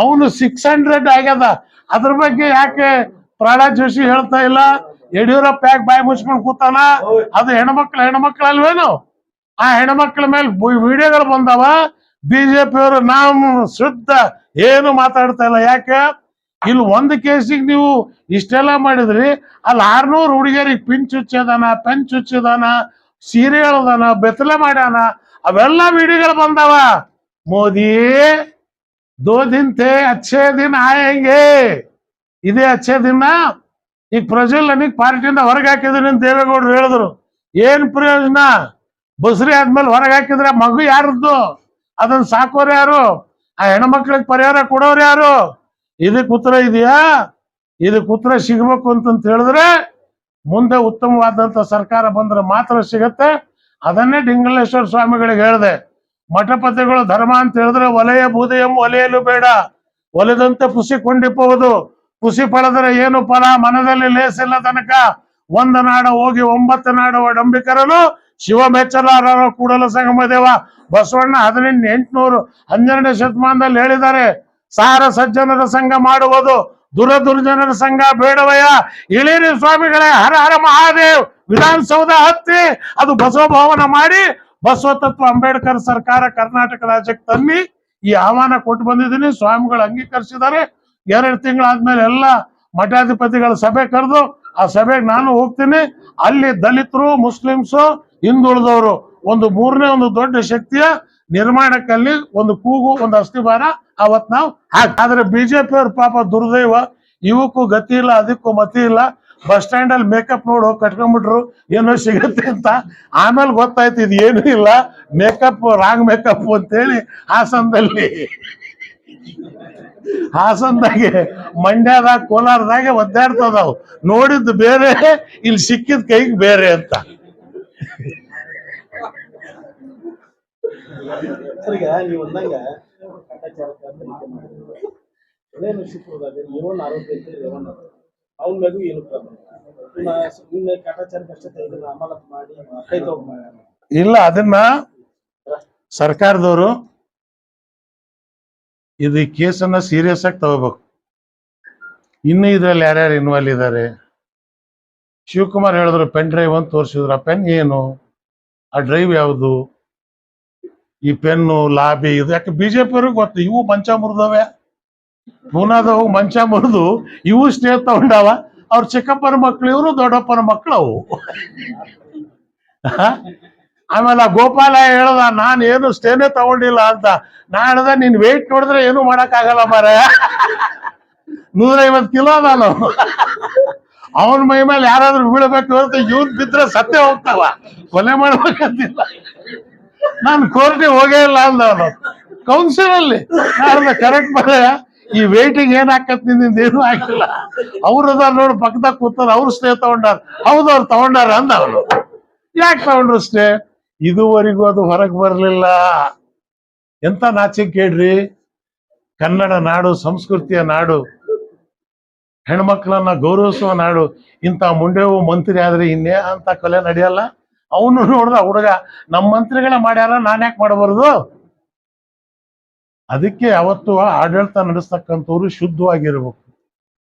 ಅವನು 600 ಆಗ್ಯದ. ಅದ್ರ ಬಗ್ಗೆ ಯಾಕೆ ಪ್ರಹ್ಲಾದ್ ಜೋಶಿ ಹೇಳ್ತಾ ಇಲ್ಲ? ಯಡಿಯೂರಪ್ಪ ಯಾಕೆ ಬಾಯಿ ಮುಚ್ಕೊಂಡು ಕೂತಾನ? ಅದು ಹೆಣ್ಮಕ್ಳಲ್ವೇನು? ಆ ಹೆಣ್ಮಕ್ಳ ಮೇಲೆ ವಿಡಿಯೋಗಳು ಬಂದವ. ಬಿಜೆಪಿ ಅವರು ನಾವು ಶುದ್ಧ ಏನು ಮಾತಾಡ್ತಾ ಇಲ್ಲ. ಯಾಕೆ? ಇಲ್ಲಿ ಒಂದು ಕೇಸಿಗೆ ನೀವು ಇಷ್ಟೆಲ್ಲ ಮಾಡಿದ್ರಿ, ಅಲ್ಲಿ 600 ಹುಡುಗಿಯರಿಗೆ ಪಿನ್ ಚುಚ್ಚದಾನ, ಪೆನ್ ಚುಚ್ಚದಾನ, ಸೀರೆ ಹೇಳದಾನ, ಬೆತ್ತಲೆ ಮಾಡ್ಯಾನ, ಅವೆಲ್ಲ ವಿಡಿಯೋಗಳು ಬಂದವ. ಮೋದಿ 2 दिन थे, अच्छे दिन आएंगे. ಇದೇ ಅಚ್ಚೇ ದಿನ. ಈಗ ಪ್ರಜ್ವಲ್ ನನಗ್ ಪಾರ್ಟಿಯಿಂದ ಹೊರಗೆ ಹಾಕಿದ್ರಿ ಅಂತ ದೇವೇಗೌಡರು ಹೇಳಿದ್ರು. ಏನ್ ಪ್ರಯೋಜನ? ಬಸ್ರಿ ಆದ್ಮೇಲೆ ಹೊರಗೆ ಹಾಕಿದ್ರೆ ಮಗು ಯಾರದ್ದು? ಅದನ್ನ ಸಾಕೋರು ಯಾರು? ಆ ಹೆಣ್ಮಕ್ಳಿಗೆ ಪರಿಹಾರ ಕೊಡೋರು ಯಾರು? ಇದಕ್ಕೆ ಉತ್ತರ ಇದೆಯಾ? ಇದಕ್ಕೆ ಉತ್ತರ ಸಿಗ್ಬೇಕು ಅಂತಂತ ಹೇಳಿದ್ರೆ ಮುಂದೆ ಉತ್ತಮವಾದಂತ ಸರ್ಕಾರ ಬಂದ್ರೆ ಮಾತ್ರ ಸಿಗತ್ತೆ. ಅದನ್ನೇ ಡಿಂಗಲೇಶ್ವರ ಸ್ವಾಮಿಗಳಿಗೆ ಹೇಳಿದೆ. ಮಠಪತಿಗಳು ಧರ್ಮ ಅಂತ ಹೇಳಿದ್ರೆ ಒಲೆಯ ಬೂದೆಯಂ ಒಲೆಯಲು ಬೇಡ, ಒಲೆದಂತೆ ಪುಸಿ ಕೊಂಡಿಪ್ಪುವುದು. ಪುಸಿ ಪಡೆದರೆ ಏನು ಫಲ? ಮನದಲ್ಲಿ ಲೇಸಿಲ್ಲ ತನಕ. 1 ನಾಡ ಹೋಗಿ 9 ನಾಡುವ ಡಂಬಿಕರನು ಶಿವ ಮೆಚ್ಚಲಾರ ಕೂಡಲ ಸಂಗಮ ದೇವ. ಬಸವಣ್ಣ 1812ನೇ ಶತಮಾನದಲ್ಲಿ ಹೇಳಿದ್ದಾರೆ, ಸಾರ ಸಜ್ಜನರ ಸಂಘ ಮಾಡುವುದು, ದುರ್ಜನರ ಸಂಘ ಬೇಡವಯ್ಯ. ಇಳಿರಿ ಸ್ವಾಮಿಗಳೇ, ಹರ ಹರ ಮಹಾದೇವ್. ವಿಧಾನಸೌಧ ಹತ್ತಿ ಅದು ಬಸವ ಭವನ ಮಾಡಿ ಬಸವ ತತ್ವ ಅಂಬೇಡ್ಕರ್ ಸರ್ಕಾರ ಕರ್ನಾಟಕ ರಾಜ್ಯಕ್ಕೆ ತನ್ನಿ ಈ ಆಹ್ವಾನ ಕೊಟ್ಟು ಬಂದಿದ್ದೀನಿ. ಸ್ವಾಮಿಗಳು ಅಂಗೀಕರಿಸಿದ್ದಾರೆ. 2 ತಿಂಗಳಾದ್ಮೇಲೆ ಎಲ್ಲ ಮಠಾಧಿಪತಿಗಳ ಸಭೆ ಕರೆದು ಆ ಸಭೆಗೆ ನಾನು ಹೋಗ್ತೀನಿ. ಅಲ್ಲಿ ದಲಿತರು, ಮುಸ್ಲಿಮ್ಸು, ಹಿಂದುಳಿದವರು ಒಂದು 3ನೇ ಒಂದು ದೊಡ್ಡ ಶಕ್ತಿಯ ನಿರ್ಮಾಣಕ್ಕಲ್ಲಿ ಒಂದು ಕೂಗು, ಒಂದು ಅಸ್ಥಿಭಾರ ಅವತ್ ನಾವು ಆದ್ರೆ ಬಿಜೆಪಿ ಅವ್ರ ಪಾಪ ದುರ್ದೈವ, ಇವಕ್ಕೂ ಗತಿ ಇಲ್ಲ, ಅದಕ್ಕೂ ಮತಿ ಇಲ್ಲ. ಬಸ್ ಸ್ಟ್ಯಾಂಡ್ ಅಲ್ಲಿ ಮೇಕಪ್ ನೋಡಿ ಕಟ್ಕೊಂಡ್ಬಿಟ್ರು ಏನೋ ಸಿಗತ್ತೆ ಅಂತ. ಆಮೇಲೆ ಗೊತ್ತಾಯ್ತು ಇದು ಏನು ಇಲ್ಲ, ಮೇಕಪ್ ರಾಂಗ್ ಮೇಕಪ್ ಅಂತೇಳಿ ಹಾಸನದಾಗೆ ಮಂಡ್ಯದಾಗ ಕೋಲಾರದಾಗೆ ಒದ್ದಾಡ್ತದಾವ್. ನೋಡಿದ್ದು ಬೇರೆ, ಇಲ್ಲಿ ಸಿಕ್ಕಿದ ಕೈಗೆ ಬೇರೆ ಅಂತ. ನೀವು ಅಂದಂಗ ಅವನ ಮ್ಯಾಗೂ ಏನು ಇಲ್ಲ. ಅದನ್ನ ಸರ್ಕಾರದವರು ಇದು ಕೇಸನ್ನ ಸೀರಿಯಸ್ ಆಗಿ ತಗೋಬೇಕು. ಇನ್ನು ಇದ್ರಲ್ಲಿ ಯಾರ್ಯಾರು ಇನ್ವಾಲ್ವ್ ಇದ್ದಾರೆ? ಶಿವಕುಮಾರ್ ಹೇಳಿದ್ರು ಪೆನ್ ಡ್ರೈವ್ ಅಂತ ತೋರಿಸಿದ್ರು. ಆ ಪೆನ್ ಏನು? ಆ ಡ್ರೈವ್ ಯಾವುದು? ಈ ಪೆನ್ನು ಲಾಬಿ ಇದು ಯಾಕೆ ಬಿಜೆಪಿ ಅವ್ರಿಗೆ ಗೊತ್ತು. ಇವು ಮಂಚ ಮುರಿದವೆ, ಪೂನಾದವು ಮಂಚ ಮುರಿದು ಇವು ಸ್ಟೇ ತಗೊಂಡವ. ಅವ್ರ ಚಿಕ್ಕಪ್ಪನ ಮಕ್ಳು, ಇವರು ದೊಡ್ಡಪ್ಪನ ಮಕ್ಳು ಅವು. ಆಮೇಲೆ ಆ ಗೋಪಾಲ ಹೇಳ್ದ ನಾನು ಏನು ಸ್ಟೇನೇ ತಗೊಂಡಿಲ್ಲ ಅಂತ. ನಾ ಹೇಳ್ದ ನೀನ್ ವೆಯ್ಟ್ ನೋಡಿದ್ರೆ ಏನು ಮಾಡಕ್ ಆಗಲ್ಲ ಮಾರ, 150 ಕಿಲೋ ನಾನು. ಅವನ ಮೈ ಮೇಲೆ ಯಾರಾದ್ರೂ ಬೀಳ್ಬೇಕು ಅಂತ ಇವ್ನ್ ಬಿದ್ರೆ ಸತ್ಯ ಹೋಗ್ತಾವ, ಕೊಲೆ ಮಾಡ್ಬೇಕಂತಿಲ್ಲ. ನಾನು ಕೋರ್ಟಿಗೆ ಹೋಗೇ ಇಲ್ಲ ಅಂದವನು ಕೌನ್ಸಿಲ್ ಅಲ್ಲಿ. ನಾನು ಕರೆಕ್ಟ್ ಬರ ಈ ವೇಟಿಗೆ ಏನ್ ಹಾಕತ್ ನಿಂದ ಏನು ಹಾಕಿಲ್ಲ. ಅವ್ರದ ನೋಡು ಪಕ್ಕದಾಗ ಕೂತಾರ, ಅವ್ರು ಸ್ಟೇ ತಗೊಂಡಾರ. ಹೌದು ಅವ್ರು ತಗೊಂಡಾರ ಅಂದ ಅವನು. ಯಾಕೆ ತಗೊಂಡ್ರು ಸ್ಟೇ? ಇದುವರೆಗೂ ಅದು ಹೊರಗೆ ಬರಲಿಲ್ಲ. ಎಂತ ನಾಚಿಕೆ ಕೇಳ್ರಿ. ಕನ್ನಡ ನಾಡು, ಸಂಸ್ಕೃತಿಯ ನಾಡು, ಹೆಣ್ಮಕ್ಳನ್ನ ಗೌರವಿಸುವ ನಾಡು. ಇಂಥ ಮುಂಡೆವು ಮಂತ್ರಿ ಆದ್ರೆ ಇನ್ನೇ ಅಂತ ಕೊಲೆ ನಡೆಯಲ್ಲ. ಅವನು ನೋಡ್ದ ಹುಡುಗ ನಮ್ಮ ಮಂತ್ರಿಗಳೇ ಮಾಡ್ಯಾರ, ನಾನ್ ಯಾಕೆ ಮಾಡಬಾರ್ದು? ಅದಕ್ಕೆ ಅವತ್ತು ಆಡಳಿತ ನಡೆಸ್ತಕ್ಕಂಥವ್ರು ಶುದ್ಧವಾಗಿರ್ಬೇಕು.